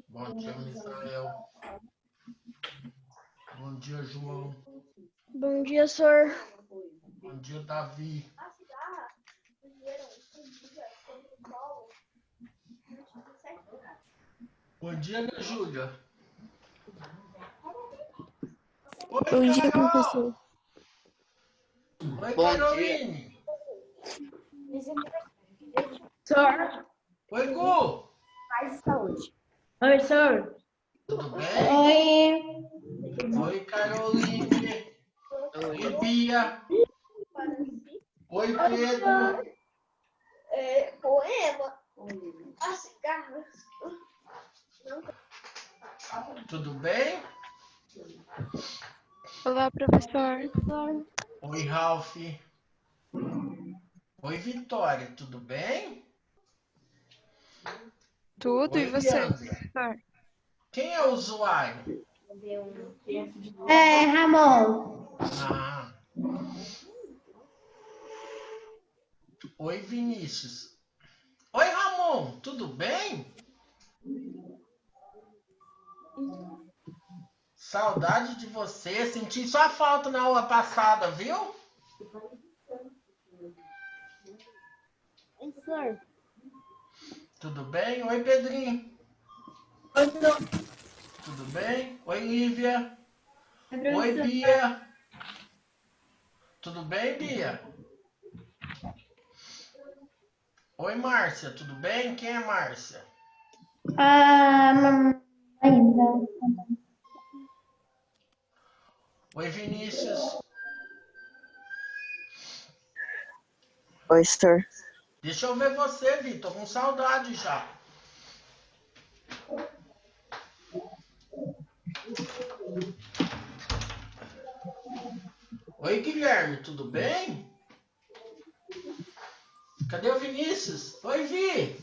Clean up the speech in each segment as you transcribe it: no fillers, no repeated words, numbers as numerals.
Bom dia, Misael. Bom dia, João. Bom dia, senhor. Bom dia, Davi. Bom dia, Ana Júlia. Oi, Bom dia, Carol. professor. Oi, Bom Caroline. Senhor, Oi, Gu. paz e saúde. Oi, senhor. Tudo bem? Oi. Oi, Caroline. Oi, Bia. Oi, Pedro. Poema. A cigarra. Tudo bem? Olá, professor. Oi, Ralph. Oi, Vitória. Tudo bem? Tudo, e Oi, você, Leandra. professor? Quem é o usuário? Ramon. Ah. Oi, Vinícius. Oi, Ramon. Tudo bem? Saudade de você. Senti sua falta na aula passada, viu? Oi, senhor. Tudo bem? Oi, Pedrinho. Oi, senhor. Tudo bem? Oi, Lívia. Oi, Oi, professor. Bia. Tudo bem, Bia? Oi, Márcia. Tudo bem? Quem é Márcia? Mamãe. Oi, Vinícius. Oi, senhor. Deixa eu ver você, Vi. Tô com saudade já. Oi, Guilherme. Tudo bem? Cadê o Vinícius? Oi, Vi.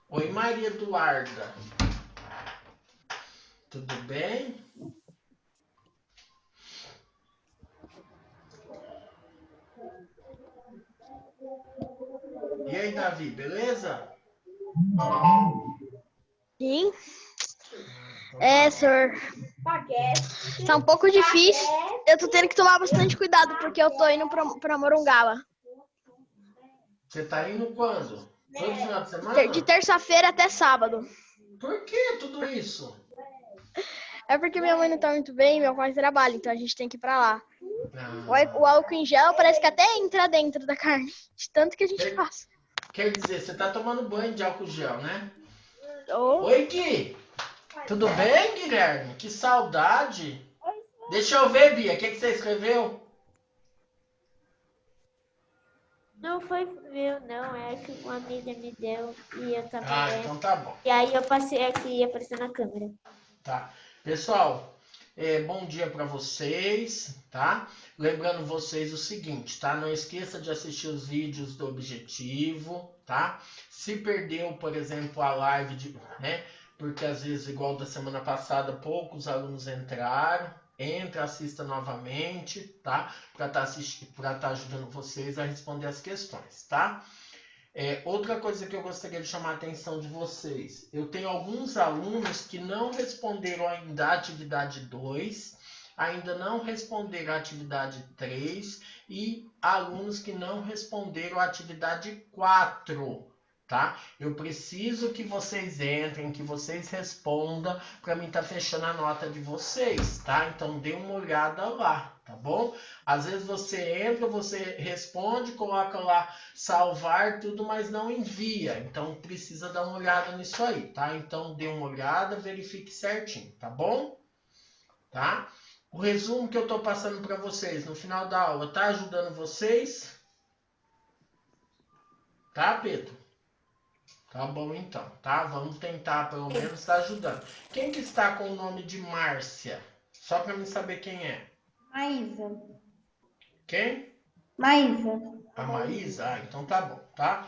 Oi, Maria Eduarda. Tudo bem? E aí, Davi, beleza? Sim. Então É, tá. senhor. Tá um pouco difícil. Eu tô tendo que tomar bastante cuidado porque eu tô indo pra Morungaba. Você tá indo quando? Todo final de De semana? terça-feira até sábado. Por que tudo isso? É porque minha mãe não tá muito bem e meu pai trabalha, então a gente tem que ir pra lá. O Ah, álcool em gel parece que até entra dentro da carne, de tanto que a gente passa. quer dizer, você tá tomando banho de álcool gel, né? Oh. Oi, Gui. Tudo bem, Guilherme? Que saudade. Deixa eu ver, Bia. O que você escreveu? Não foi meu, não. É que uma amiga me deu e eu tava Ah, lendo. então tá bom. E aí eu passei aqui e apareceu na câmera. Tá. Pessoal, bom dia para vocês, tá? Lembrando vocês o seguinte, tá? Não esqueça de assistir os vídeos do objetivo, tá? Se perdeu, por exemplo, a live, né? Porque às vezes, igual da semana passada, poucos alunos entraram. Entra, assista novamente, tá? Para tá ajudando vocês a responder as questões, tá? Outra coisa que eu gostaria de chamar a atenção de vocês. Eu tenho alguns alunos que não responderam ainda a atividade 2, ainda não responderam a atividade 3 e alunos que não responderam a atividade 4. Tá? Eu preciso que vocês entrem, que vocês respondam para mim estar fechando a nota de vocês, tá? Então dê uma olhada lá, tá bom? Às vezes você entra, você responde, coloca lá salvar tudo, mas não envia. Então precisa dar uma olhada nisso aí, tá? Então dê uma olhada, verifique certinho, tá bom? Tá? O resumo que eu tô passando para vocês no final da aula tá ajudando vocês? Tá, Pedro? Tá bom então, tá? Vamos tentar pelo menos estar ajudando. Quem que está com o nome de Márcia? Só para mim saber quem é. Maísa. Quem? Maísa. A Maísa? Ah, então tá bom, tá?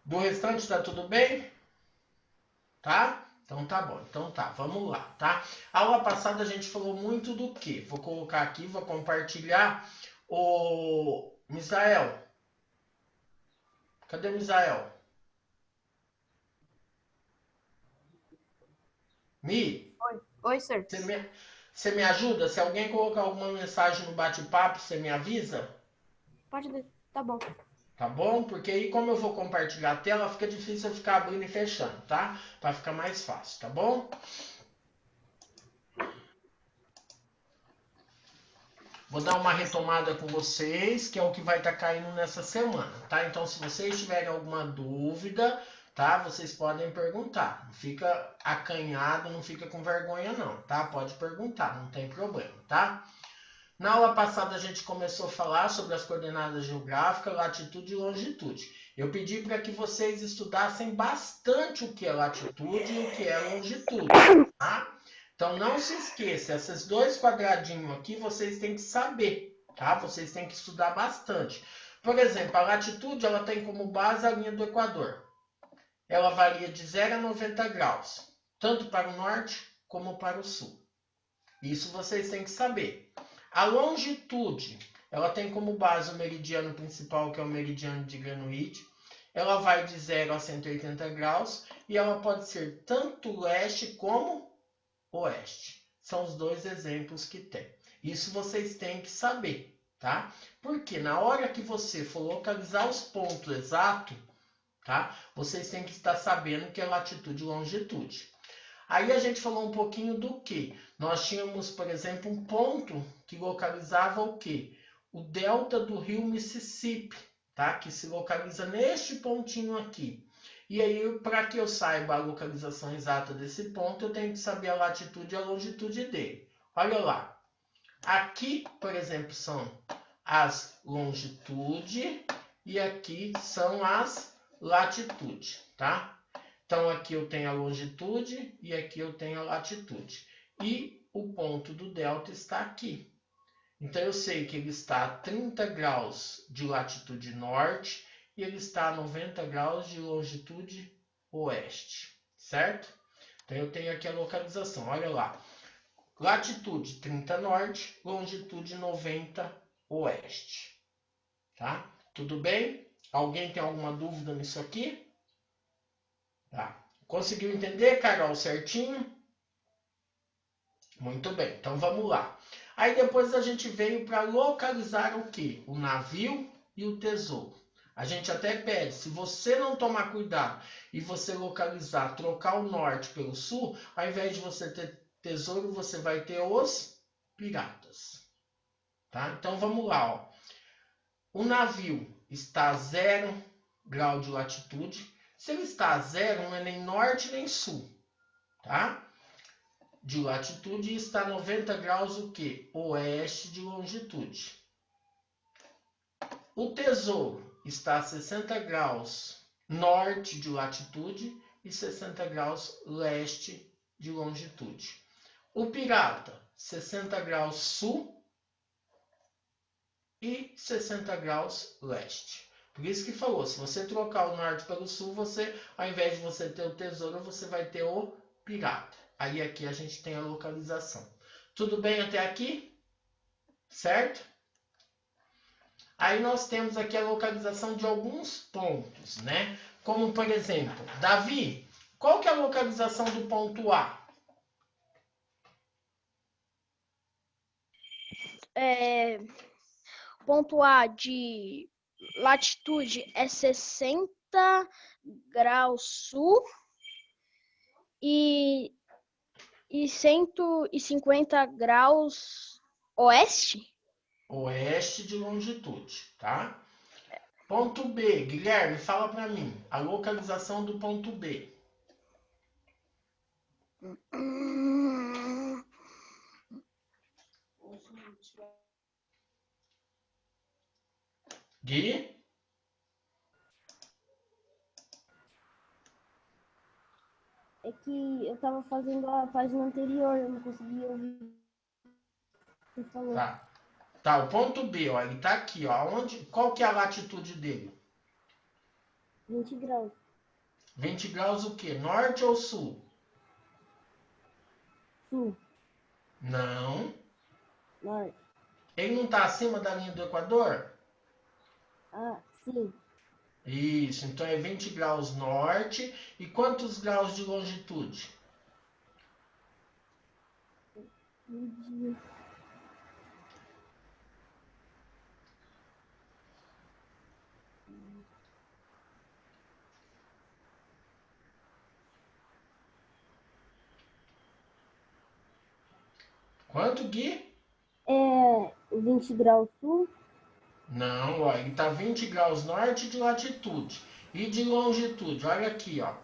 Do restante tá tudo bem? Tá? Então tá bom. Então tá, vamos lá, tá? A aula passada a gente falou muito do que? Vou colocar aqui, vou compartilhar Ô, Misael. Cadê o Misael? Mi, Oi, sir. você me ajuda? Se alguém colocar alguma mensagem no bate-papo, você me avisa? Pode ler. Tá bom. Tá bom? Porque aí, como eu vou compartilhar a tela, fica difícil eu ficar abrindo e fechando, tá? Para ficar mais fácil, tá bom? Vou dar uma retomada com vocês, que é o que vai estar caindo nessa semana, tá? Então, se vocês tiverem alguma dúvida, tá? Vocês podem perguntar. Não fica acanhado, não fica com vergonha não, tá? Pode perguntar, não tem problema, tá? Na aula passada a gente começou a falar sobre as coordenadas geográficas, latitude e longitude. Eu pedi para que vocês estudassem bastante o que é latitude e o que é longitude, tá? Então não se esqueça, esses dois quadradinhos aqui vocês têm que saber, tá? Vocês têm que estudar bastante. Por exemplo, a latitude ela tem como base a linha do Equador. Ela varia de 0 a 90 graus, tanto para o norte como para o sul. Isso vocês têm que saber. A longitude, ela tem como base o meridiano principal, que é o meridiano de Greenwich. Ela vai de 0 a 180 graus e ela pode ser tanto leste como oeste. São os dois exemplos que tem. Isso vocês têm que saber, tá? Porque na hora que você for localizar os pontos exatos, tá? Vocês têm que estar sabendo que é latitude e longitude. Aí a gente falou um pouquinho do que? Nós tínhamos, por exemplo, um ponto que localizava o quê? O delta do rio Mississippi, tá? Que se localiza neste pontinho aqui. E aí, para que eu saiba a localização exata desse ponto, eu tenho que saber a latitude e a longitude dele. Olha lá. Aqui, por exemplo, são as longitudes e aqui são as latitudes, tá? Então, aqui eu tenho a longitude e aqui eu tenho a latitude. E o ponto do delta está aqui. Então, eu sei que ele está a 30 graus de latitude norte e ele está a 90 graus de longitude oeste, certo? Então, eu tenho aqui a localização, olha lá. Latitude 30 norte, longitude 90 oeste. Tá? Tudo bem? Alguém tem alguma dúvida nisso aqui? Tá. Conseguiu entender, Carol, certinho? Muito bem, então vamos lá. Aí depois a gente veio para localizar o quê? O navio e o tesouro. A gente até pede, se você não tomar cuidado e você localizar, trocar o norte pelo sul, ao invés de você ter tesouro, você vai ter os piratas. Tá? Então vamos lá. Ó. O navio está a 0 grau de latitude. Se ele está a 0, não é nem norte nem sul. Tá? De latitude, e está a 90 graus o quê? Oeste de longitude. O tesouro está a 60 graus norte de latitude e 60 graus leste de longitude. O pirata, 60 graus sul e 60 graus leste. Por isso que falou, se você trocar o norte pelo sul, você, ao invés de você ter o tesouro, você vai ter o pirata. Aí aqui a gente tem a localização. Tudo bem até aqui? Certo? Aí nós temos aqui a localização de alguns pontos, né? Como, por exemplo, Davi, qual que é a localização do ponto A? Ponto A de latitude é 60 graus sul e 150 graus oeste? Oeste de longitude, tá? Ponto B, Guilherme, fala para mim, a localização do ponto B. Gui? É que eu tava fazendo a página anterior, eu não conseguia ouvir o que você falou. Tá, o ponto B, ó, ele tá aqui, ó. Qual que é a latitude dele? 20 graus. 20 graus o quê? Norte ou sul? Sul. Não. Norte. Ele não está acima da linha do Equador? Ah, sim. Isso, então é 20 graus norte. E quantos graus de longitude? Quanto, Gui? É 20 graus sul, Não, ó, ele está 20 graus norte de latitude. E de longitude, olha aqui, ó.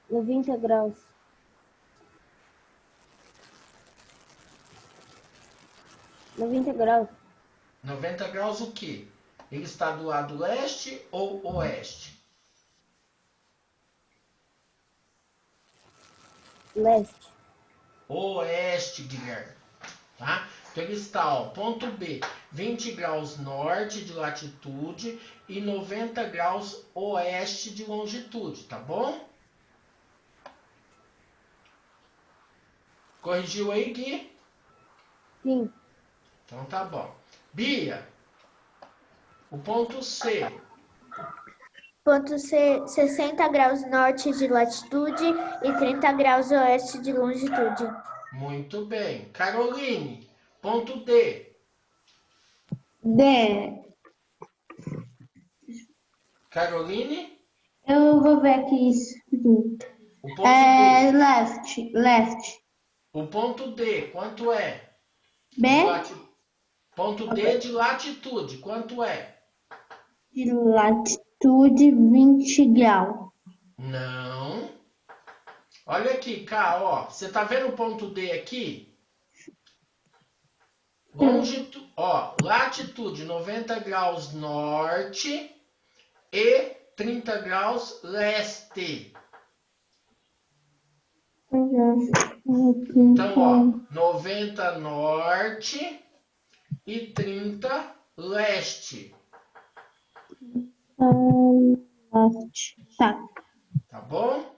90 graus. 90 graus. 90 graus o quê? Ele está do lado leste ou oeste? Leste. Oeste, Guilherme. Tá? Então ele está, ó, ponto B, 20 graus norte de latitude e 90 graus oeste de longitude, tá bom? Corrigiu aí, Gui? Sim. Então tá bom. Bia, o ponto C. Ponto C, 60 graus norte de latitude e 30 graus oeste de longitude. Muito bem. Caroline, ponto D. D. Caroline, Eu vou ver aqui isso. o ponto D. Left. O ponto D, quanto é? B. Ponto D de latitude, quanto é? De latitude 20 graus. Não. Olha aqui, K, ó. Você tá vendo o ponto D aqui? Longitude, ó, latitude 90 graus norte e 30 graus leste. Então, ó, 90 norte e 30 leste. Tá. Tá bom?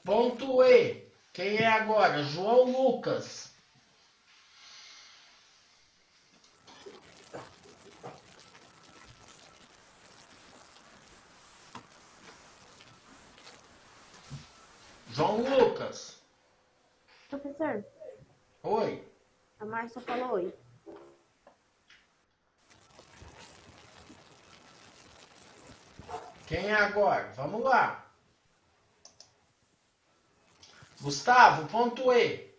Ponto E. Quem é agora? João Lucas. João Lucas. Professor, Oi. a Márcia falou oi. Quem é agora? Vamos lá. Gustavo, ponto E.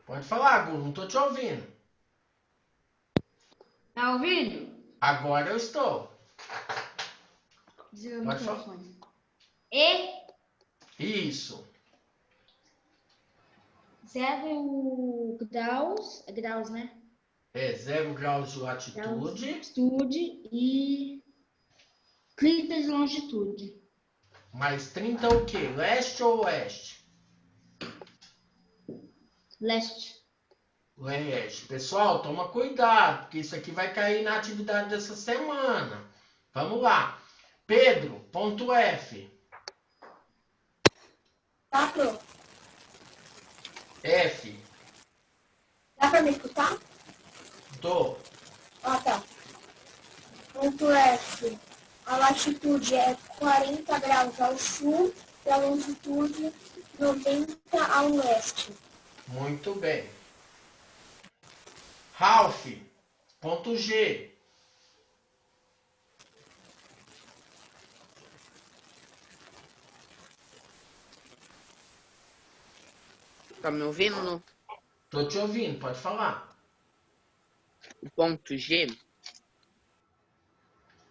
Pode falar, Gu, não tô te ouvindo. Tá ouvindo? Agora eu estou. Desliga o Pode falar. microfone. E Isso. 0 graus, é graus, né? É 0 graus de Graus de latitude, latitude e 30 de longitude. mais 30 o quê? Leste ou oeste? Leste. Leste. Pessoal, toma cuidado, porque isso aqui vai cair na atividade dessa semana. Vamos lá. Pedro, ponto F. Tá pronto. F. Dá pra me escutar? Tô. Ah, tá. Ponto F. A latitude é 40 graus ao sul e a longitude 90 ao leste. Muito bem. Ralph, ponto G. Tá me ouvindo? Tô te ouvindo, pode falar. O ponto G,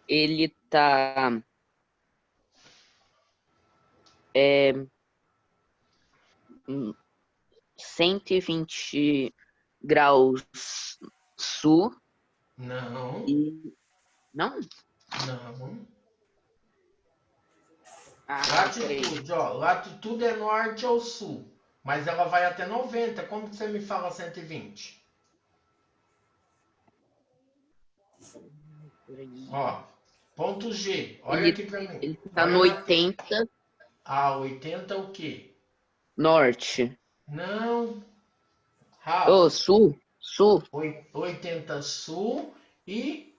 ele tá 120 graus sul Não, e... Não? não. Peraí. Latitude, ó. Latitude é norte ou sul. Mas ela vai até 90. Como que você me fala 120? Ó, ponto G. Olha Ele- aqui para mim. Ele tá Olha no na- 80 Ah, 80 o quê? norte. Não. Ô, Ralph, sul. Sul. 80 sul e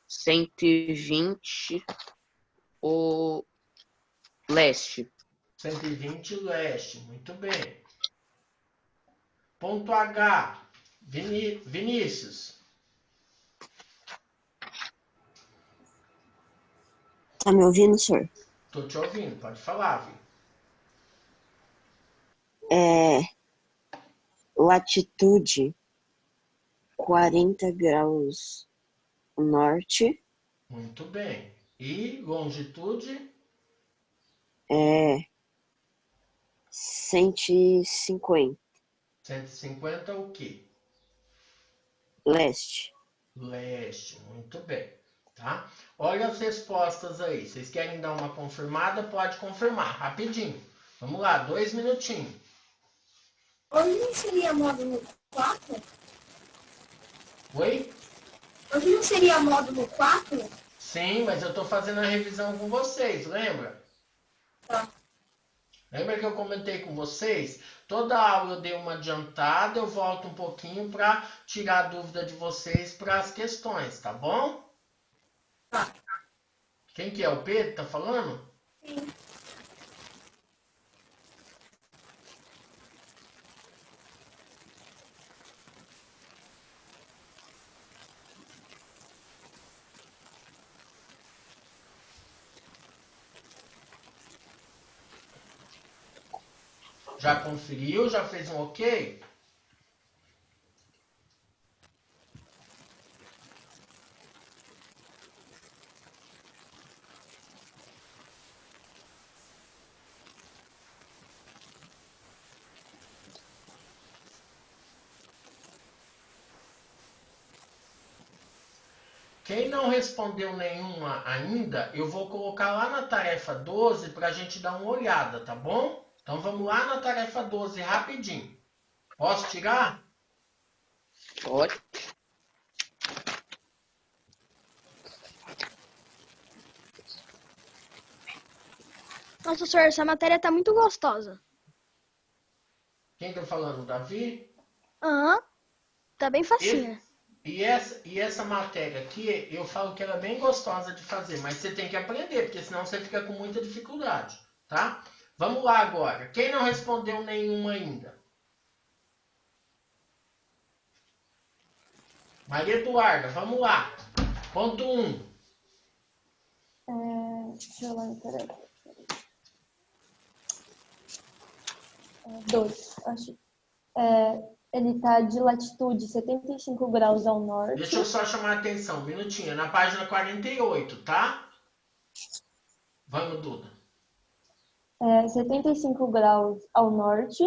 120 o leste. 120 leste. Muito bem. Ponto H. Vinícius. Tá me ouvindo, senhor? Tô te ouvindo. Pode falar, Vi. Latitude 40 graus norte, Muito bem. E longitude? 150 150 o quê? leste. Leste. Muito bem. Tá? Olha as respostas aí. Vocês querem dar uma confirmada? Pode confirmar. Rapidinho. Vamos lá. 2 minutinhos. Hoje não seria módulo 4? Oi? Hoje não seria módulo 4? Sim, mas eu tô fazendo a revisão com vocês, lembra? Tá. Lembra que eu comentei com vocês? Toda aula eu dei uma adiantada, eu volto um pouquinho para tirar a dúvida de vocês para as questões, tá bom? Tá. Quem que é? O Pedro tá falando? Sim. Já conferiu? Já fez um ok? Quem não respondeu nenhuma ainda, eu vou colocar lá na tarefa 12 para a gente dar uma olhada, tá bom? Então vamos lá na tarefa 12 rapidinho. Posso tirar? Pode. Nossa, senhor, essa matéria tá muito gostosa. Quem tá falando? Davi? Aham. Tá bem facinha. E essa matéria aqui, eu falo que ela é bem gostosa de fazer, mas você tem que aprender, porque senão você fica com muita dificuldade, tá? Vamos lá agora. Quem não respondeu nenhuma ainda? Maria Eduarda, vamos lá. Ponto 1. Deixa eu lá, peraí. 2, acho. Ele tá de latitude 75 graus ao norte. Deixa eu só chamar a atenção, um minutinho. Na página 48, tá? Vamos, Duda. 75 graus ao norte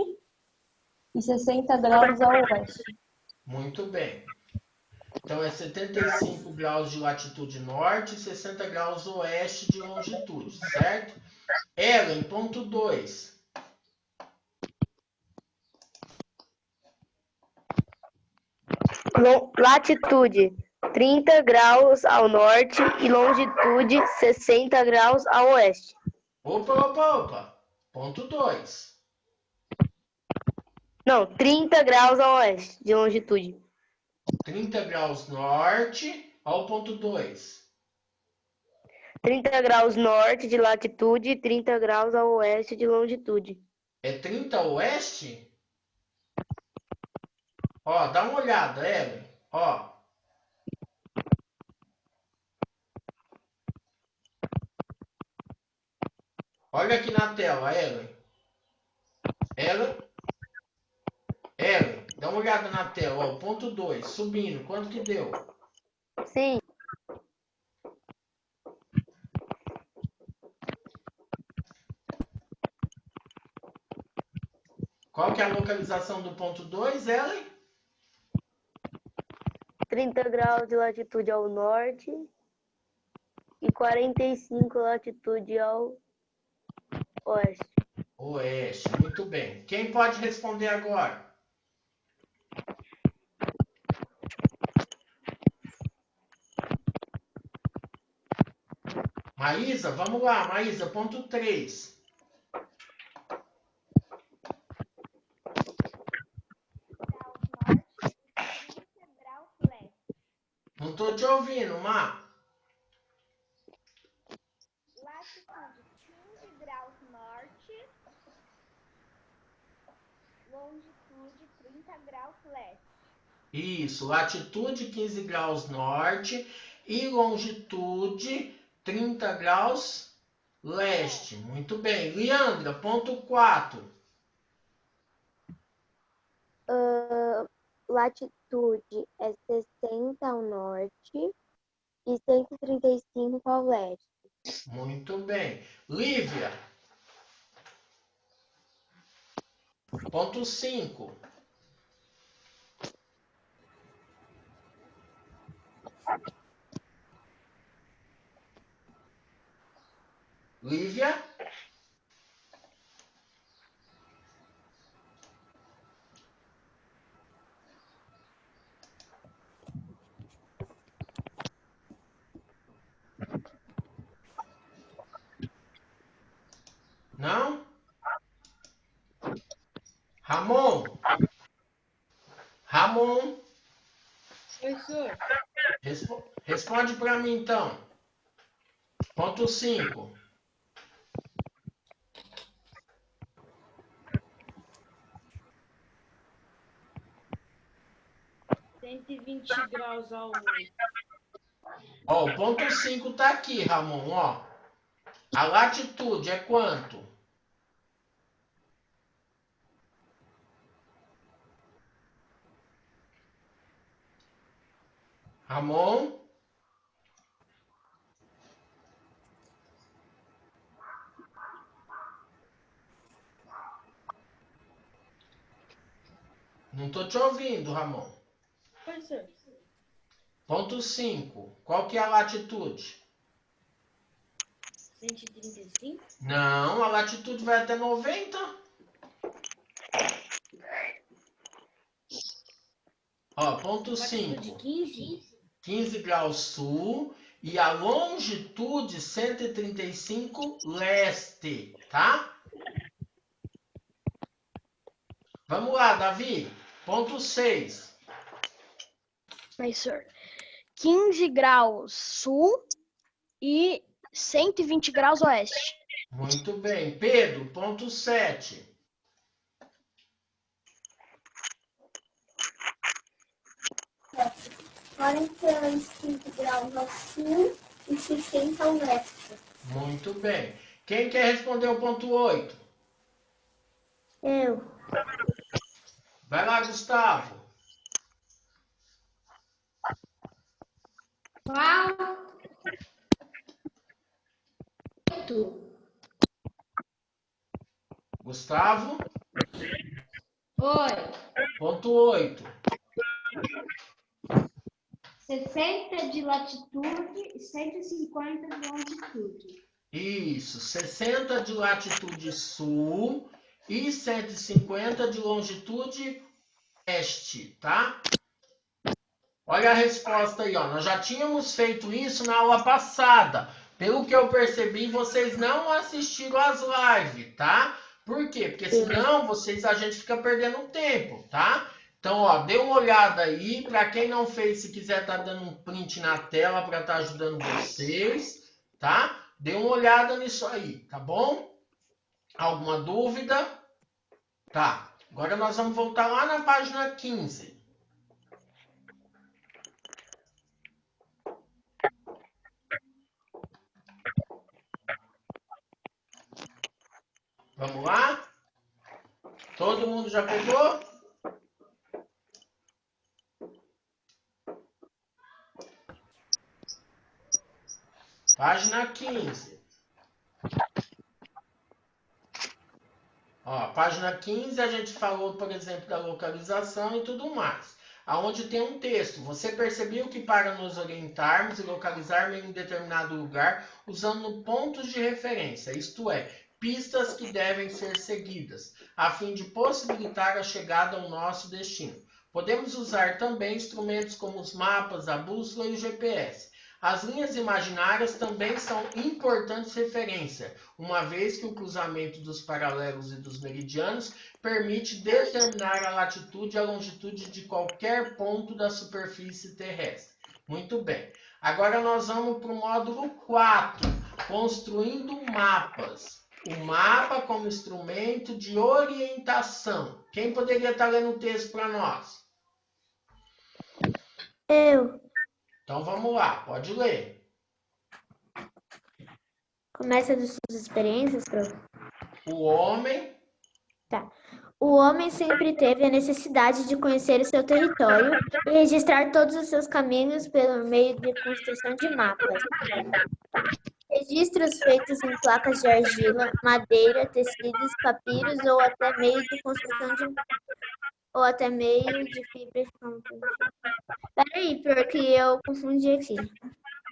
e 60 graus ao oeste. Muito bem. Então é 75 graus de latitude norte e 60 graus oeste de longitude, certo? Ellen, ponto 2. Latitude 30 graus ao norte e longitude 60 graus ao oeste. Opa. Ponto 2. Não, 30 graus ao oeste de longitude. 30 graus norte ao ponto 2. 30 graus norte de latitude e 30 graus ao oeste de longitude. É 30 oeste? Ó, dá uma olhada, Ellen. Ó. Olha aqui na tela, Ellen. Ellen, dá uma olhada na tela. Ó, ponto 2, subindo. Quanto que deu? Sim. Qual que é a localização do ponto 2, Ellen? 30 graus de latitude ao norte e 45 latitude ao oeste. Oeste, muito bem. Quem pode responder agora? Maísa, vamos lá, Maísa, ponto 3. Não estou te ouvindo, Má. Latitude 15 graus norte, longitude 30 graus leste. Isso, latitude 15 graus norte e longitude 30 graus leste. Muito bem. Leandra, ponto 4. Latitude é 60 ao norte e 135 ao leste. Muito bem. Lívia, ponto 5. Lívia, não? Ramon, Professor, responde para mim então. Ponto 5. 120 graus ao... Ó, o ponto 5 tá aqui, Ramon, ó. A latitude é quanto? Ramon? Não tô te ouvindo, Ramon. Professor, Ponto 5. Qual que é a latitude? 135? Não, a latitude vai até 90. Ó, ponto 5. Latitude 15? 15 graus sul e a longitude 135 leste, tá? Vamos lá, Davi. Ponto 6. Professor, 15 graus sul e 120 graus oeste. Muito bem. Pedro, ponto 7. Certo. 45 graus ao sul e 60 ao leste. Muito bem. Quem quer responder o ponto 8? Eu. Vai lá, Gustavo. Gustavo, Oi. ponto 8. 60 de latitude e 150 de longitude. Isso, 60 de latitude sul e 150 de longitude oeste, tá? Olha a resposta aí, ó. Nós já tínhamos feito isso na aula passada. Pelo que eu percebi, vocês não assistiram as lives, tá? Por quê? Porque senão a gente fica perdendo tempo, tá? Então, ó, dê uma olhada aí. Para quem não fez, se quiser tá dando um print na tela para estar ajudando vocês, tá? Dê uma olhada nisso aí, tá bom? Alguma dúvida? Tá. Agora nós vamos voltar lá na página 15. Vamos lá? Todo mundo já pegou? Página 15. Ó, página 15 a gente falou, por exemplo, da localização e tudo mais. Aonde tem um texto. Você percebeu que para nos orientarmos e localizarmos em um determinado lugar, usando pontos de referência, isto é, pistas que devem ser seguidas, a fim de possibilitar a chegada ao nosso destino. Podemos usar também instrumentos como os mapas, a bússola e o GPS. As linhas imaginárias também são importantes referências, uma vez que o cruzamento dos paralelos e dos meridianos permite determinar a latitude e a longitude de qualquer ponto da superfície terrestre. Muito bem. Agora nós vamos para o módulo 4, construindo mapas. O mapa como instrumento de orientação. Quem poderia estar lendo o texto para nós? Eu. Então vamos lá, pode ler. Começa das suas experiências, prof. O homem... Tá. O homem sempre teve a necessidade de conhecer o seu território e registrar todos os seus caminhos pelo meio de construção de mapas. Registros feitos em placas de argila, madeira, tecidos, papiros ou até meio de construção de fibras. Peraí, porque eu confundi aqui.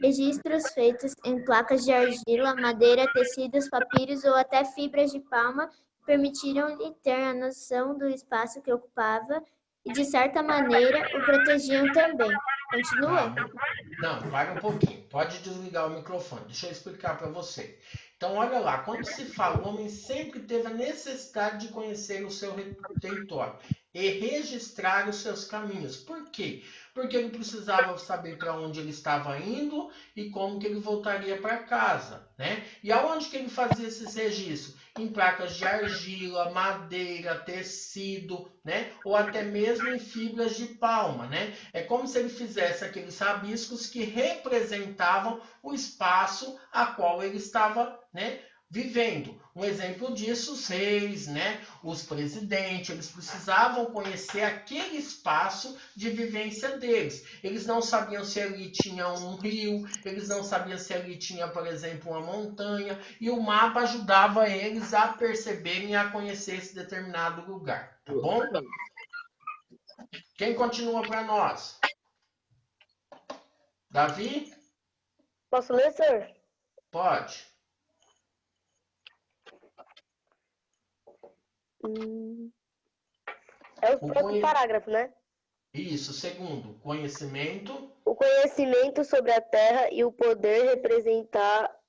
Registros feitos em placas de argila, madeira, tecidos, papiros ou até fibras de palma permitiram-lhe ter a noção do espaço que ocupava e, de certa maneira, o protegiam também. Continua? Não, para um pouquinho. Pode desligar o microfone. Deixa eu explicar para você. Então, olha lá. Quando se fala, o homem sempre teve a necessidade de conhecer o seu território e registrar os seus caminhos. Por quê? Porque ele precisava saber para onde ele estava indo e como que ele voltaria para casa, né? E aonde que ele fazia esses registros? Em placas de argila, madeira, tecido, né? Ou até mesmo em fibras de palma, né? É como se ele fizesse aqueles rabiscos que representavam o espaço a qual ele estava, né, vivendo. Um exemplo disso, os reis, né, os presidentes, eles precisavam conhecer aquele espaço de vivência deles. Eles não sabiam se ali tinha um rio, eles não sabiam se ali tinha, por exemplo, uma montanha, e o mapa ajudava eles a perceberem e a conhecer esse determinado lugar, tá bom? Quem continua para nós? Davi? Posso ler, senhor? Pode. É o próprio parágrafo, né? Isso, segundo, conhecimento. O conhecimento sobre a Terra e o poder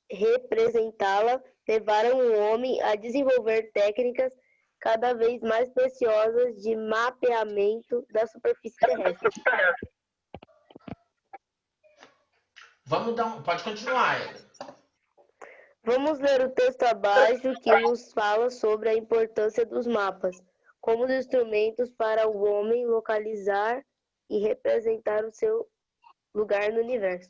representá-la levaram o homem a desenvolver técnicas cada vez mais preciosas de mapeamento da superfície terrestre. Vamos dar Pode continuar, Eda. Vamos ler o texto abaixo que nos fala sobre a importância dos mapas como instrumentos para o homem localizar e representar o seu lugar no universo.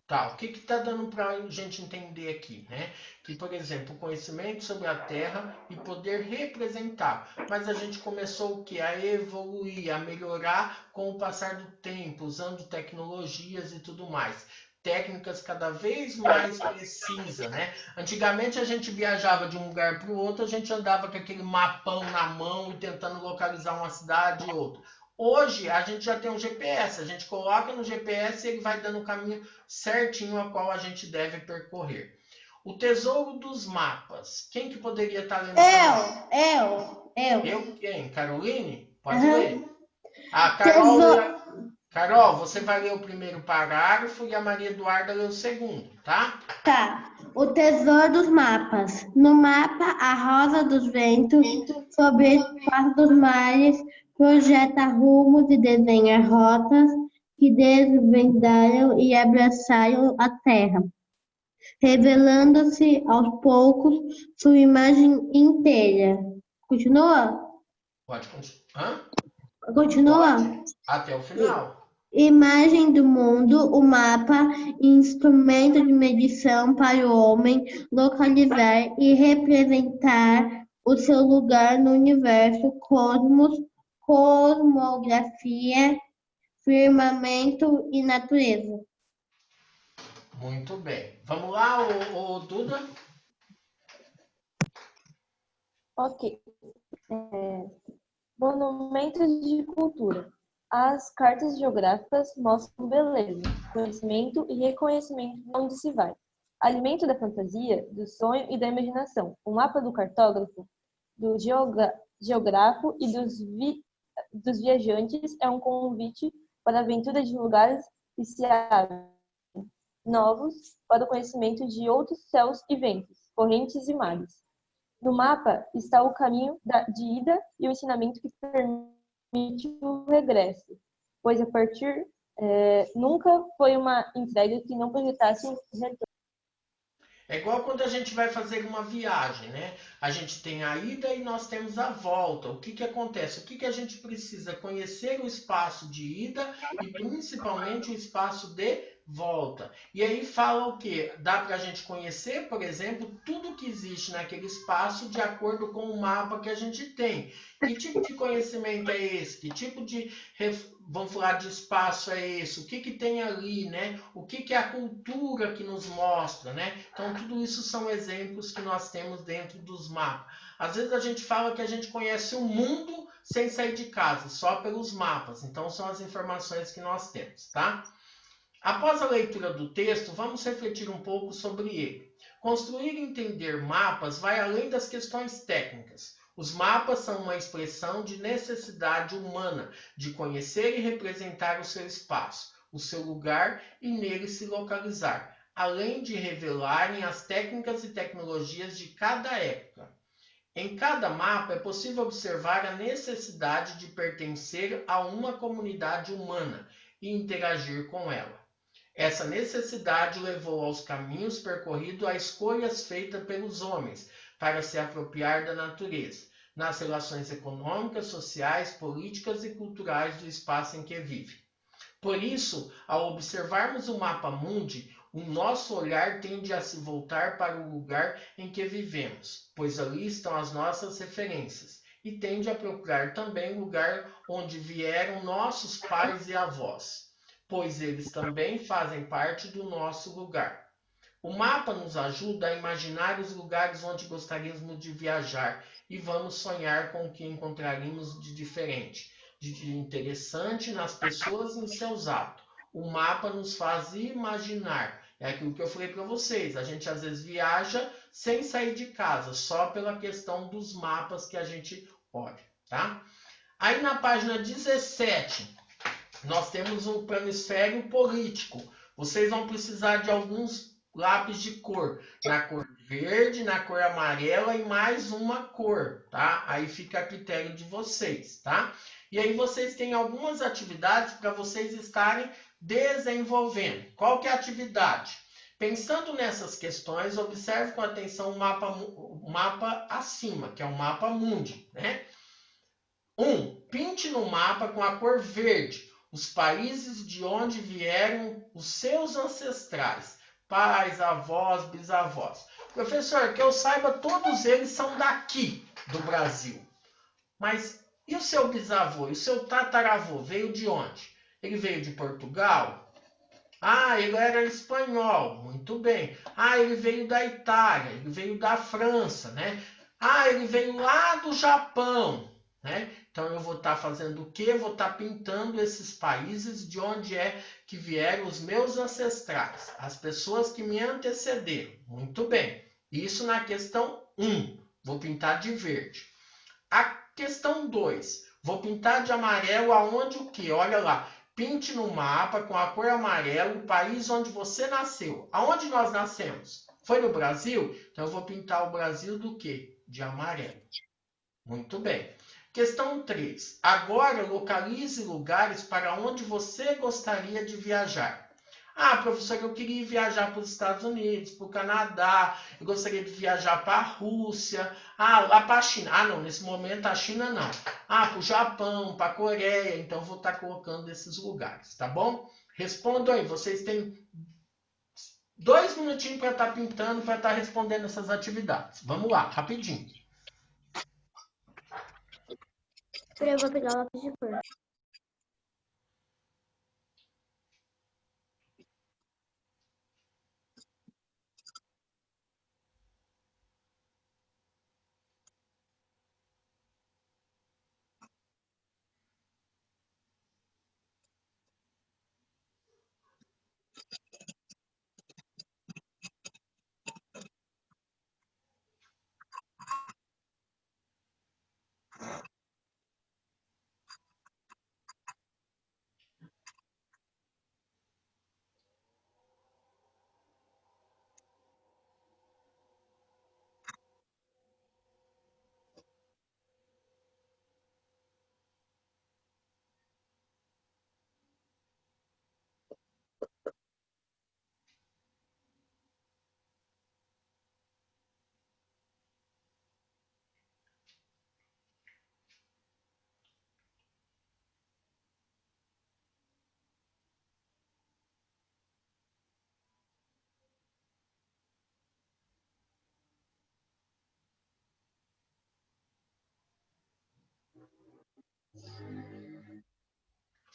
Tá, o que está dando para a gente entender aqui, né? Que, por exemplo, o conhecimento sobre a Terra e poder representar. Mas a gente começou o quê? A evoluir, a melhorar com o passar do tempo, usando tecnologias e tudo mais. Técnicas cada vez mais precisas, né? Antigamente a gente viajava de um lugar para o outro, a gente andava com aquele mapão na mão e tentando localizar uma cidade e outra. Hoje a gente já tem um GPS, a gente coloca no GPS e ele vai dando o caminho certinho a qual a gente deve percorrer. O tesouro dos mapas. Quem que poderia estar lendo? Eu quem? Caroline? Pode ler? A Carol... Carol, você vai ler o primeiro parágrafo e a Maria Eduarda lê o segundo, tá? Tá. O tesouro dos mapas. No mapa, a rosa dos ventos, sobre o espaço dos mares, projeta rumos e desenha rotas que desvendaram e abraçaram a terra, revelando-se aos poucos sua imagem inteira. Continua? Pode continuar. Continua? Até o final. Imagem do mundo, o mapa, instrumento de medição para o homem localizar e representar o seu lugar no universo, cosmos, cosmografia, firmamento e natureza. Muito bem. Vamos lá, o Duda? Ok. Monumentos de cultura. As cartas geográficas mostram beleza, conhecimento e reconhecimento de onde se vai. Alimento da fantasia, do sonho e da imaginação. O mapa do cartógrafo, do geógrafo e dos viajantes é um convite para a aventura de lugares que se abrem. novos para o conhecimento de outros céus e ventos, correntes e mares. No mapa está o caminho de ida e o ensinamento que permite o regresso, pois a partir nunca foi uma entrega que não projetasse retorno. É igual quando a gente vai fazer uma viagem, né? A gente tem a ida e nós temos a volta. O que que acontece? O que que a gente precisa? Conhecer o espaço de ida e principalmente o espaço de volta. E aí fala o quê? Dá para a gente conhecer, por exemplo, tudo que existe naquele espaço de acordo com o mapa que a gente tem. Que tipo de conhecimento é esse? Que tipo de, vamos falar de espaço é esse? O que que tem ali, né? O que que é a cultura que nos mostra, né? Então, tudo isso são exemplos que nós temos dentro dos mapas. Às vezes a gente fala que a gente conhece o mundo sem sair de casa, só pelos mapas. Então, são as informações que nós temos, tá? Após a leitura do texto, vamos refletir um pouco sobre ele. Construir e entender mapas vai além das questões técnicas. Os mapas são uma expressão de necessidade humana de conhecer e representar o seu espaço, o seu lugar e nele se localizar, além de revelarem as técnicas e tecnologias de cada época. Em cada mapa é possível observar a necessidade de pertencer a uma comunidade humana e interagir com ela. Essa necessidade levou aos caminhos percorridos a escolhas feitas pelos homens para se apropriar da natureza, nas relações econômicas, sociais, políticas e culturais do espaço em que vive. Por isso, ao observarmos o mapa mundi, o nosso olhar tende a se voltar para o lugar em que vivemos, pois ali estão as nossas referências, e tende a procurar também o lugar onde vieram nossos pais e avós, pois eles também fazem parte do nosso lugar. O mapa nos ajuda a imaginar os lugares onde gostaríamos de viajar e vamos sonhar com o que encontraríamos de diferente, de interessante nas pessoas e em seus atos. O mapa nos faz imaginar. É aquilo que eu falei para vocês. A gente às vezes viaja sem sair de casa, só pela questão dos mapas que a gente olha, tá? Aí na página 17, nós temos um planisfério político. Vocês vão precisar de alguns lápis de cor. Na cor verde, na cor amarela e mais uma cor, tá? Aí fica a critério de vocês, tá? E aí vocês têm algumas atividades para vocês estarem desenvolvendo. Qual que é a atividade? Pensando nessas questões, observe com atenção o mapa acima, que é o mapa mundi, né? 1. Pinte no mapa com a cor verde os países de onde vieram os seus ancestrais, pais, avós, bisavós. Professor, que eu saiba, todos eles são daqui do Brasil. Mas e o seu bisavô? E o seu tataravô veio de onde? Ele veio de Portugal? Ah, ele era espanhol. Muito bem. Ah, ele veio da Itália, ele veio da França, né? Ah, ele veio lá do Japão, né? Então eu vou estar fazendo o quê? Vou estar pintando esses países de onde é que vieram os meus ancestrais, as pessoas que me antecederam. Muito bem. Isso na questão 1. Vou pintar de verde. A questão 2. Vou pintar de amarelo aonde o quê? Olha lá. Pinte no mapa com a cor amarela o país onde você nasceu. Aonde nós nascemos? Foi no Brasil? Então eu vou pintar o Brasil do quê? De amarelo. Muito bem. Questão 3. Agora localize lugares para onde você gostaria de viajar. Ah, professor, eu queria viajar para os Estados Unidos, para o Canadá, eu gostaria de viajar para a Rússia, lá para a China. Ah, não, nesse momento a China não. Ah, para o Japão, para a Coreia, então vou estar colocando esses lugares, tá bom? Respondam aí, vocês têm 2 minutinhos para estar pintando, para estar respondendo essas atividades. Vamos lá, rapidinho. Eu vou pegar o lápis de cor.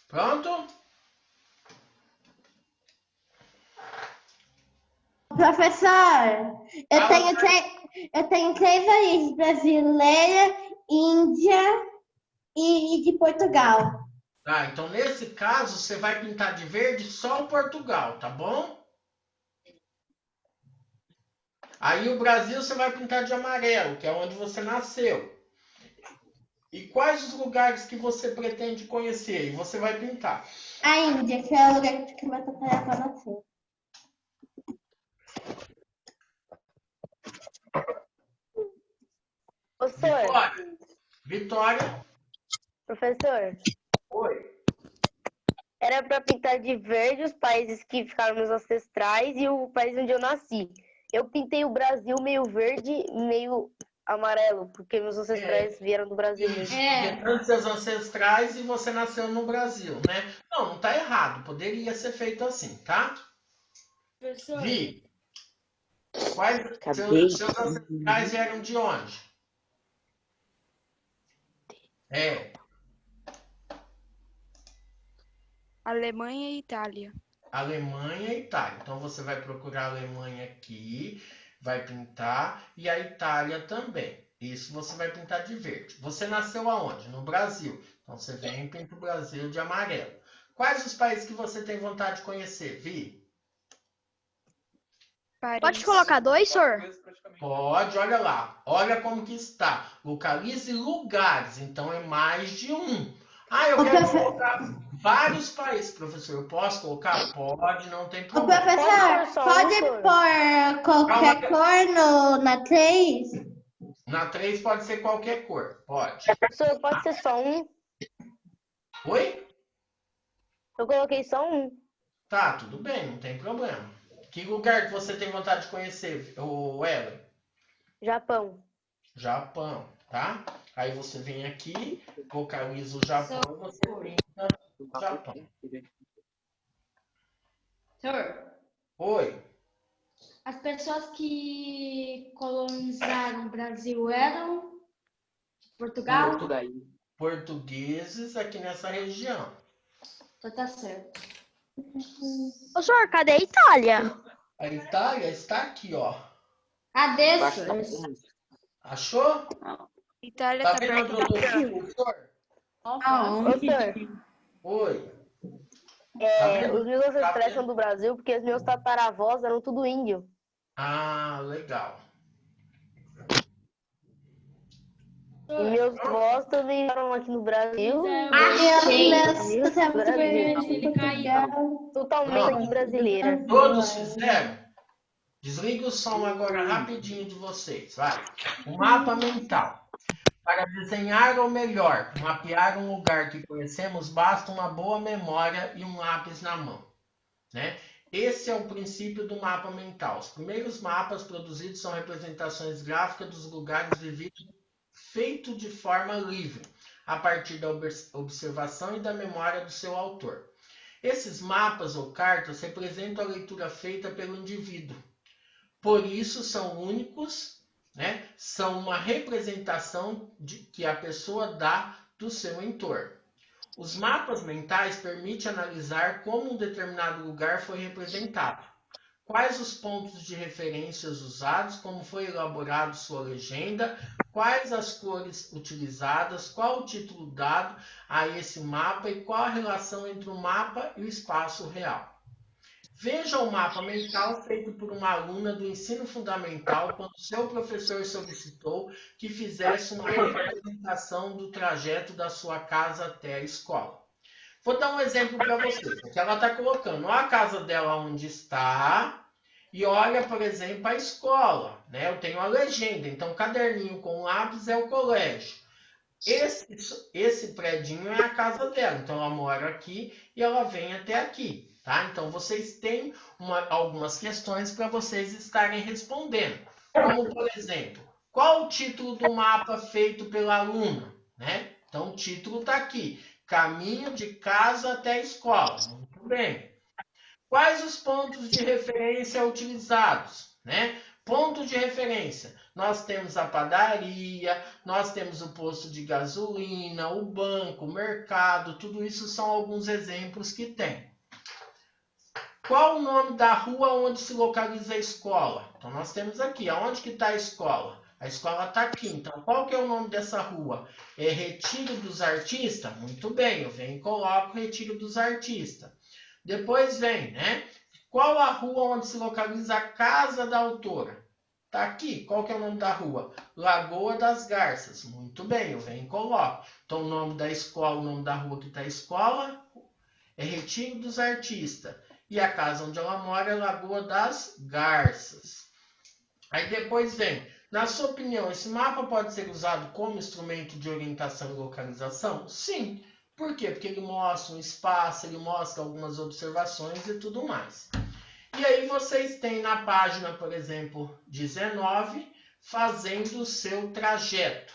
Pronto? Professor, eu tenho 3 origens: brasileira, Índia e de Portugal. Tá, então nesse caso você vai pintar de verde só o Portugal, tá bom? Aí o Brasil você vai pintar de amarelo, que é onde você nasceu. E quais os lugares que você pretende conhecer? E você vai pintar. A Índia, que é o lugar que meu tataravô nasceu. Professor, Vitória. professor, Oi. era para pintar de verde os países que ficaram meus ancestrais e o país onde eu nasci. Eu pintei o Brasil meio verde, meio amarelo, porque meus ancestrais vieram do Brasil mesmo. Antes seus ancestrais e você nasceu no Brasil, né? Não tá errado. Poderia ser feito assim, tá? Professor. Vi. Quais seus ancestrais vieram de onde? Alemanha e Itália. Alemanha e Itália. Então você vai procurar a Alemanha aqui, vai pintar, e a Itália também. Isso você vai pintar de verde. Você nasceu aonde? No Brasil. Então você vem e pinta o Brasil de amarelo. Quais os países que você tem vontade de conhecer, Vi? Paris. Pode colocar 2, senhor? Pode, olha lá. Olha como que está. Localize lugares. Então é mais de um. Ah, eu quero colocar vários países, professor. Eu posso colocar? Pode, não tem O problema. professor, pode pôr qualquer cor na 3? Na 3 pode ser qualquer cor. Pode. Professor, pode ser só um? Oi? Eu coloquei só um. Tá, tudo bem, não tem problema. Que lugar que você tem vontade de conhecer, Ellen? Japão. Japão, tá? Aí você vem aqui, localiza o Japão e você pinta o Japão. Senhor, Oi. as pessoas que colonizaram o Brasil eram de Portugal? Portugueses aqui nessa região. Então tá certo. Ô, senhor, cadê a Itália? A Itália está aqui, ó. Cadê, senhor? Achou? Itália Tá tá vendo perto onde eu tô, professor? Professor, Oi. os meus ancestrais são do Brasil porque os meus tataravós eram tudo índio. Ah, legal. E meus avós também eram aqui no Brasil. Totalmente aqui brasileira. Todos fizeram? Desliga o som agora rapidinho de vocês, vai. O mapa mental. Para desenhar ou melhor, mapear um lugar que conhecemos, basta uma boa memória e um lápis na mão, né? Esse é o princípio do mapa mental. Os primeiros mapas produzidos são representações gráficas dos lugares vividos feito de forma livre, a partir da observação e da memória do seu autor. Esses mapas ou cartas representam a leitura feita pelo indivíduo. Por isso são únicos, né? São uma representação que a pessoa dá do seu entorno. Os mapas mentais permitem analisar como um determinado lugar foi representado. Quais os pontos de referências usados, como foi elaborado sua legenda, quais as cores utilizadas, qual o título dado a esse mapa e qual a relação entre o mapa e o espaço real. Veja o mapa mental feito por uma aluna do ensino fundamental quando seu professor solicitou que fizesse uma representação do trajeto da sua casa até a escola. Vou dar um exemplo para vocês. Aqui ela está colocando a casa dela onde está e olha, por exemplo, a escola, né? Eu tenho a legenda, então o caderninho com lápis é o colégio. Esse predinho é a casa dela, então ela mora aqui e ela vem até aqui, tá? Então vocês têm algumas questões para vocês estarem respondendo, como por exemplo, qual o título do mapa feito pela aluna, né? Então o título está aqui. Caminho de casa até a escola. Muito bem. Quais os pontos de referência utilizados, né? Ponto de referência. Nós temos a padaria, nós temos o posto de gasolina, o banco, o mercado, tudo isso são alguns exemplos que tem. Qual o nome da rua onde se localiza a escola? Então nós temos aqui, aonde que está a escola? A escola está aqui, então qual que é o nome dessa rua? É Retiro dos Artistas? Muito bem, eu venho e coloco Retiro dos Artistas. Depois vem, né? Qual a rua onde se localiza a casa da autora? Tá aqui. Qual que é o nome da rua? Lagoa das Garças. Muito bem, eu venho e coloco. Então, o nome da escola, o nome da rua que está a escola é Retiro dos Artistas. E a casa onde ela mora é Lagoa das Garças. Aí depois vem, na sua opinião, esse mapa pode ser usado como instrumento de orientação e localização? Sim. Por quê? Porque ele mostra um espaço, ele mostra algumas observações e tudo mais. E aí vocês têm na página, por exemplo, 19, fazendo o seu trajeto.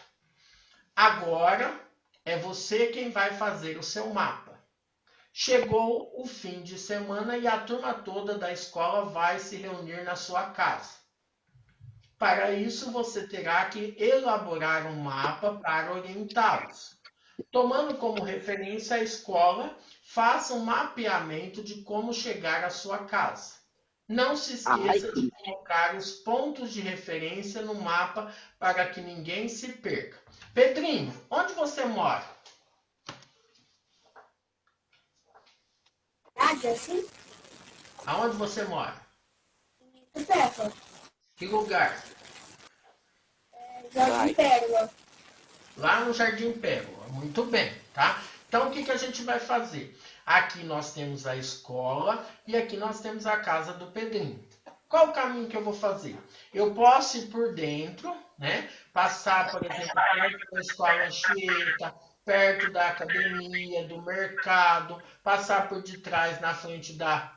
Agora é você quem vai fazer o seu mapa. Chegou o fim de semana e a turma toda da escola vai se reunir na sua casa. Para isso, você terá que elaborar um mapa para orientá-los. Tomando como referência a escola, faça um mapeamento de como chegar à sua casa. Não se esqueça de colocar os pontos de referência no mapa para que ninguém se perca. Pedrinho, onde você mora? Assim? Aonde você mora? Pérola. Que lugar? Jardim Pérola. Lá no Jardim Pérola. Muito bem, tá? Então, o que a gente vai fazer? Aqui nós temos a escola e aqui nós temos a casa do Pedrinho. Qual o caminho que eu vou fazer? Eu posso ir por dentro, né? Passar, por exemplo, perto da escola Anchieta, perto da academia, do mercado, passar por detrás na frente da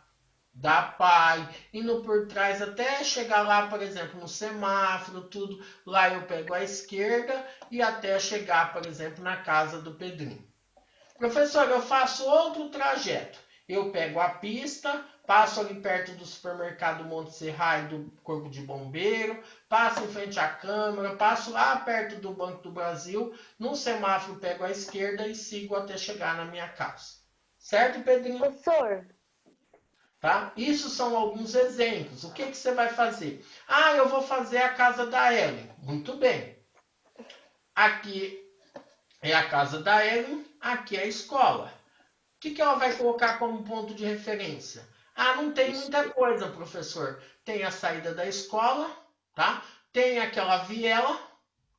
PAI, indo por trás até chegar lá, por exemplo, no semáforo, tudo. Lá eu pego a esquerda e até chegar, por exemplo, na casa do Pedrinho. Professor, eu faço outro trajeto. Eu pego a pista, passo ali perto do supermercado Monte Serra e do Corpo de Bombeiro, passo em frente à Câmara, passo lá perto do Banco do Brasil, no semáforo pego a esquerda e sigo até chegar na minha casa. Certo, Pedrinho? Professor. Tá? Isso são alguns exemplos. O que você vai fazer? Ah, eu vou fazer a casa da Ellen. Muito bem. Aqui é a casa da Ellen, aqui é a escola. O que ela vai colocar como ponto de referência? Ah, não tem muita coisa, professor. Tem a saída da escola, tá? Tem aquela viela,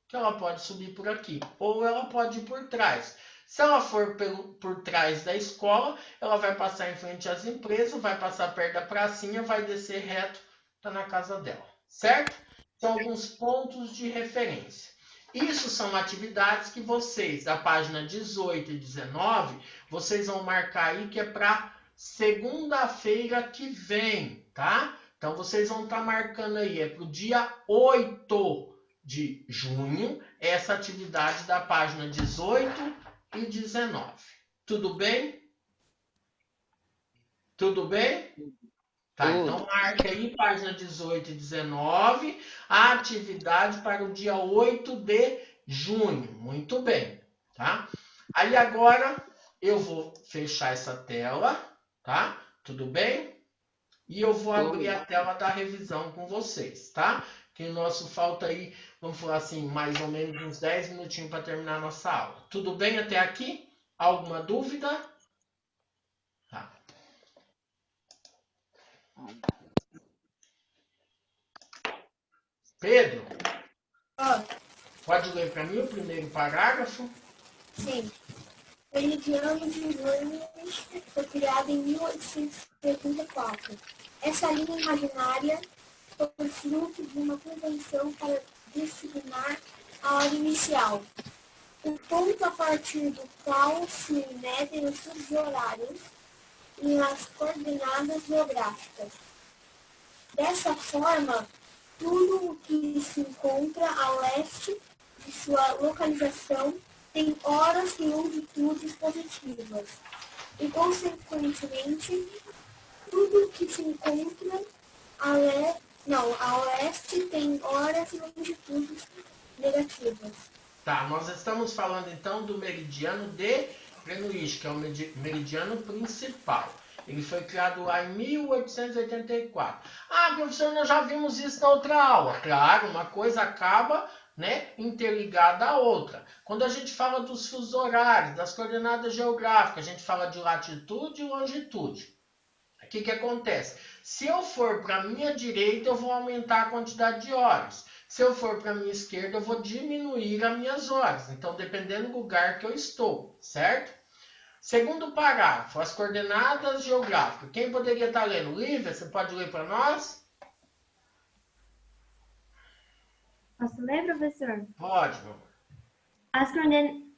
que ela pode subir por aqui. Ou ela pode ir por trás. Se ela for por trás da escola, ela vai passar em frente às empresas, vai passar perto da pracinha, vai descer reto, tá na casa dela. Certo? São alguns pontos de referência. Isso são atividades que vocês, da página 18 e 19, vocês vão marcar aí que é para segunda-feira que vem, tá? Então, vocês vão estar marcando aí, é para o dia 8 de junho, essa atividade da página 18 e 19. Tudo bem? Tudo bem? Tá, então marca aí, página 18 e 19, a atividade para o dia 8 de junho. Muito bem, tá? Aí agora eu vou fechar essa tela, tá? Tudo bem? E eu vou abrir a tela da revisão com vocês, tá? Que o nosso falta aí, vamos falar assim, mais ou menos uns 10 minutinhos para terminar a nossa aula. Tudo bem até aqui? Alguma dúvida? Tá. Pedro, pode ler para mim o primeiro parágrafo? Sim. O Meridiano de Greenwich foi criado em 1874. Essa linha imaginária foi fruto de uma convenção para designar a hora inicial, o ponto a partir do qual se medem os seus horários e as coordenadas geográficas. Dessa forma, tudo o que se encontra a leste de sua localização tem horas e longitudes positivas, e, consequentemente, tudo o que se encontra a Não, a oeste tem horas e longitudes negativas. Tá, nós estamos falando então do meridiano de Greenwich, que é o meridiano principal. Ele foi criado lá em 1884. Ah, professor, nós já vimos isso na outra aula. Claro, uma coisa acaba, né, interligada à outra. Quando a gente fala dos fusos horários, das coordenadas geográficas, a gente fala de latitude e longitude. O que acontece? Se eu for para a minha direita, eu vou aumentar a quantidade de horas. Se eu for para a minha esquerda, eu vou diminuir as minhas horas. Então, dependendo do lugar que eu estou, certo? Segundo parágrafo, as coordenadas geográficas. Quem poderia estar lendo? Lívia, você pode ler para nós? Posso ler, professor? Pode, meu amor.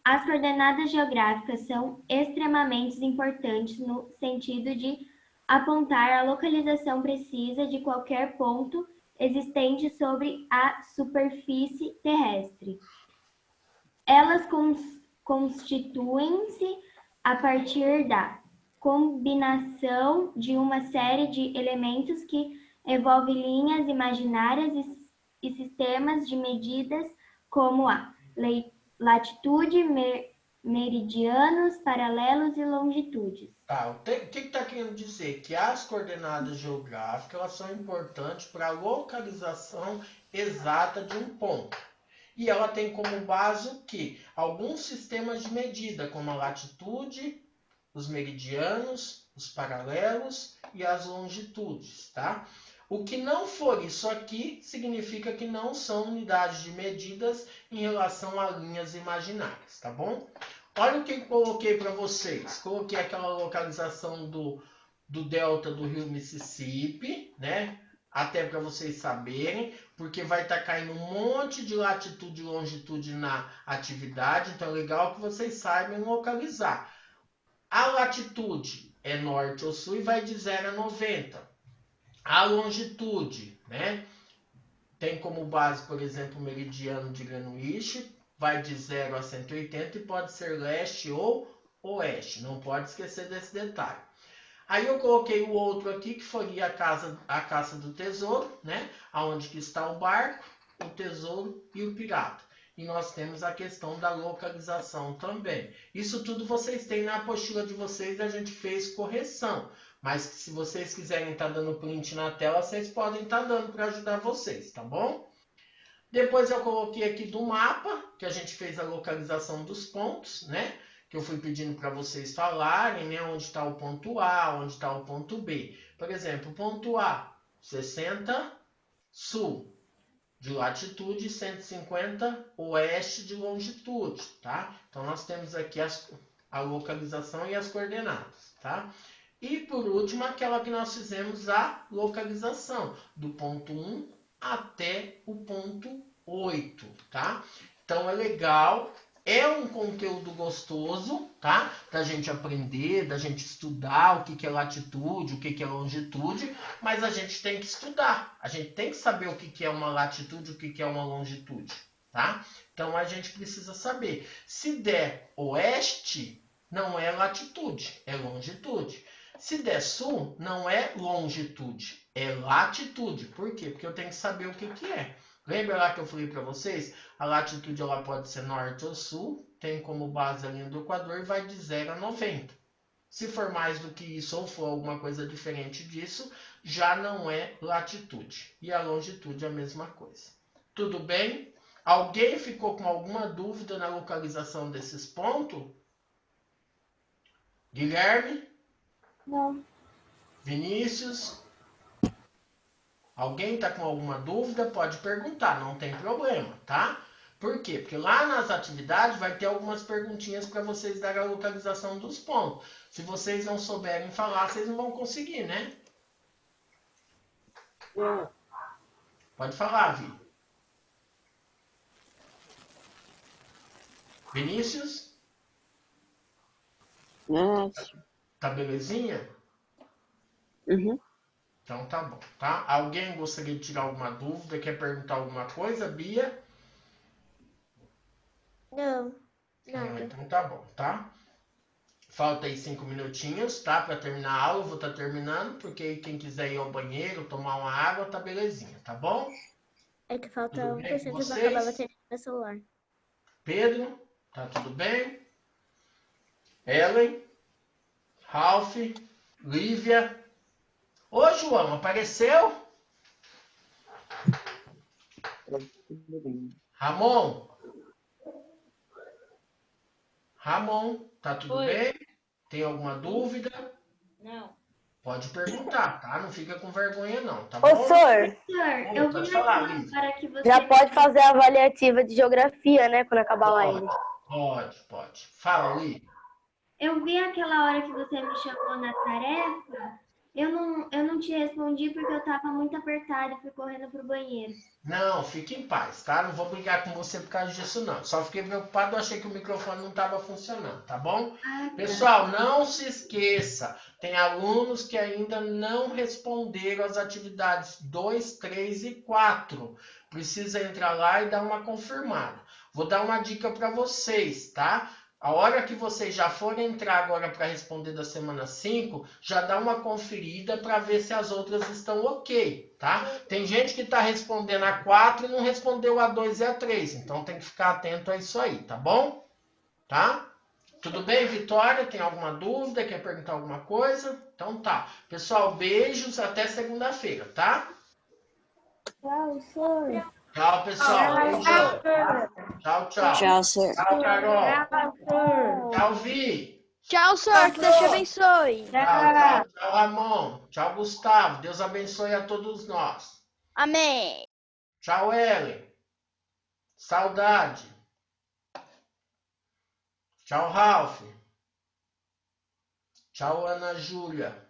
As coordenadas geográficas são extremamente importantes no sentido de apontar a localização precisa de qualquer ponto existente sobre a superfície terrestre. Elas constituem-se a partir da combinação de uma série de elementos que envolve linhas imaginárias e sistemas de medidas como a latitude, meridianos, paralelos e longitudes. Tá, o que está querendo dizer? Que as coordenadas geográficas elas são importantes para a localização exata de um ponto. E ela tem como base o quê? Alguns sistemas de medida, como a latitude, os meridianos, os paralelos e as longitudes, tá? O que não for isso aqui, significa que não são unidades de medidas em relação a linhas imaginárias, tá bom? Olha o que eu coloquei para vocês. Coloquei aquela localização do delta do rio Mississippi, né? Até para vocês saberem, porque vai estar caindo um monte de latitude e longitude na atividade, então é legal que vocês saibam localizar. A latitude é norte ou sul e vai de 0 a 90. A longitude, né? Tem como base, por exemplo, o meridiano de Greenwich, vai de 0 a 180 e pode ser leste ou oeste. Não pode esquecer desse detalhe. Aí eu coloquei o outro aqui, que foi a caça do tesouro, né? Onde que está o barco, o tesouro e o pirata. E nós temos a questão da localização também. Isso tudo vocês têm na apostila de vocês, a gente fez correção. Mas se vocês quiserem estar dando print na tela, vocês podem estar dando para ajudar vocês, tá bom? Depois eu coloquei aqui do mapa, que a gente fez a localização dos pontos, né? Que eu fui pedindo para vocês falarem, né? Onde está o ponto A, onde está o ponto B. Por exemplo, ponto A, 60 sul de latitude, 150 oeste de longitude, tá? Então nós temos aqui a localização e as coordenadas, tá? E por último, aquela que nós fizemos a localização do ponto 1 até o ponto 8, tá? Então é legal, é um conteúdo gostoso, tá? Da gente aprender, da gente estudar o que é latitude, o que é longitude, mas a gente tem que estudar, a gente tem que saber o que é uma latitude, o que é uma longitude, tá? Então a gente precisa saber. Se der oeste, não é latitude, é longitude. Se der sul, não é longitude, é latitude. Por quê? Porque eu tenho que saber o que é. Lembra lá que eu falei para vocês? A latitude ela pode ser norte ou sul, tem como base a linha do Equador e vai de 0 a 90. Se for mais do que isso ou for alguma coisa diferente disso, já não é latitude. E a longitude é a mesma coisa. Tudo bem? Alguém ficou com alguma dúvida na localização desses pontos? Guilherme? Não. Vinícius? Alguém está com alguma dúvida? Pode perguntar, não tem problema, tá? Por quê? Porque lá nas atividades vai ter algumas perguntinhas para vocês darem a localização dos pontos. Se vocês não souberem falar, vocês não vão conseguir, né? Pode falar, Vi. Vinícius? Nossa. Tá belezinha? Uhum. Então tá bom, tá? Alguém gostaria de tirar alguma dúvida? Quer perguntar alguma coisa, Bia? Não. Nada. Então tá bom, tá? Falta aí 5 minutinhos, tá? Para terminar a aula, eu vou estar terminando, porque aí quem quiser ir ao banheiro, tomar uma água, tá belezinha, tá bom? É que falta Tudo bem com 1% para acabar a vocês? bateria do meu celular. Pedro, tá tudo bem? Ellen, Ralph, Lívia. Ô, João, apareceu? Ramon? Ramon, tá tudo Oi. bem? Tem alguma dúvida? Não. Pode perguntar, tá? Não fica com vergonha não, tá Ô, bom? senhor, Professor, eu Pode vi falar, naquela Lívia. hora que você já pode fazer a avaliativa de geografia, né? Quando acabar a live. Pode. Fala, Lívia. Eu vi aquela hora que você me chamou na tarefa, eu não te respondi porque eu estava muito apertada e fui correndo pro banheiro. Não, fique em paz, tá? Não vou brigar com você por causa disso, não. Só fiquei preocupado, eu achei que o microfone não estava funcionando, tá bom? Pessoal, não se esqueça, tem alunos que ainda não responderam as atividades 2, 3 e 4. Precisa entrar lá e dar uma confirmada. Vou dar uma dica para vocês, tá? A hora que vocês já forem entrar agora para responder da semana 5, já dá uma conferida para ver se as outras estão ok, tá? Tem gente que está respondendo a 4 e não respondeu a 2 e a 3, então tem que ficar atento a isso aí, tá bom? Tá? Tudo bem, Vitória? Tem alguma dúvida? Quer perguntar alguma coisa? Então tá. Pessoal, beijos, até segunda-feira, tá? Tchau, senhor. Tchau, pessoal. Beijão. Tchau. Tchau, senhor. Tchau, Carol. Tchau, Vi. Tchau, senhor. Que Deus te abençoe. Tchau, Ramon. Tchau, Gustavo. Deus abençoe a todos nós. Amém. Tchau, Ellen. Saudade. Tchau, Ralph. Tchau, Ana Júlia.